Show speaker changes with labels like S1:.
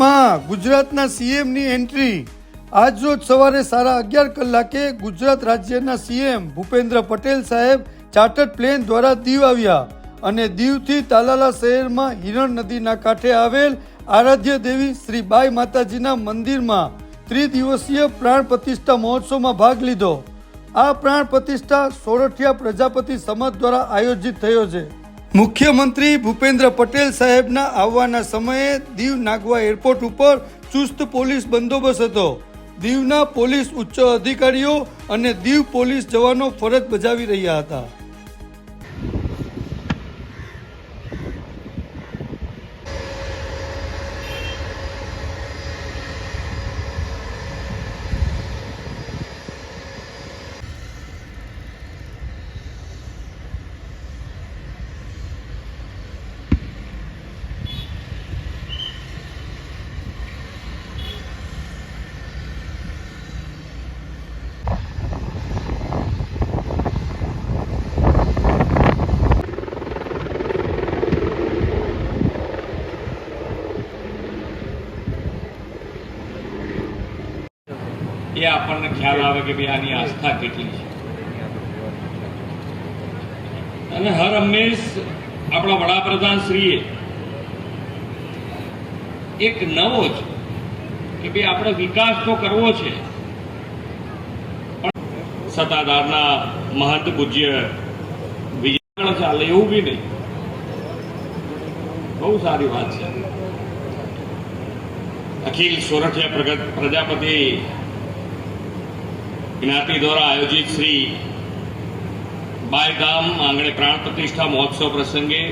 S1: માં ગુજરાતના સીએમની એન્ટ્રી। આજ રોજ સવારે 11:30 કલાકે ગુજરાત રાજ્યના સીએમ ભૂપેન્દ્ર પટેલ સાહેબ ચાર્ટર્ડ પ્લેન દ્વારા દીવ આવ્યા અને દીવથી તાલાલા શહેરમાં હિરણ નદીના કાંઠે આવેલ આરાધ્ય દેવી શ્રી બાઈ માતાજીના મંદિરમાં ત્રિદિવસીય પ્રાણ પ્રતિષ્ઠા મહોત્સવમાં ભાગ લીધો। આ પ્રાણ પ્રતિષ્ઠા સોરઠિયા પ્રજાપતિ સમાજ દ્વારા આયોજિત થયો છે। મુખ્યમંત્રી ભૂપેન્દ્ર પટેલ સાહેબના આવવાના સમયે દીવ નાગવા એરપોર્ટ ઉપર ચુસ્ત પોલીસ બંદોબસ્ત હતો। દીવના પોલીસ ઉચ્ચ અધિકારીઓ અને દીવ પોલીસ જવાનો ફરજ બજાવી રહ્યા હતા।
S2: એ આપણને ખ્યાલ આવે કે ભાઈ આની આસ્થા કેટલી છે। અને હર હંમેશ આપણા વડાપ્રધાન શ્રીએ એક નવો જ કે ભાઈ આપણે વિકાસ તો કરવો છે, પણ સત્તાધારના મહંત પૂજ્ય વિજય ચાલે એવું બી નહીં। બહુ સારી વાત છે। અખિલ સોરઠિયા પ્રજાપતિ જ્ઞાતિ દ્વારા આયોજિત શ્રી બાયધામ આંગણે પ્રાણ પ્રતિષ્ઠા મહોત્સવ પ્રસંગે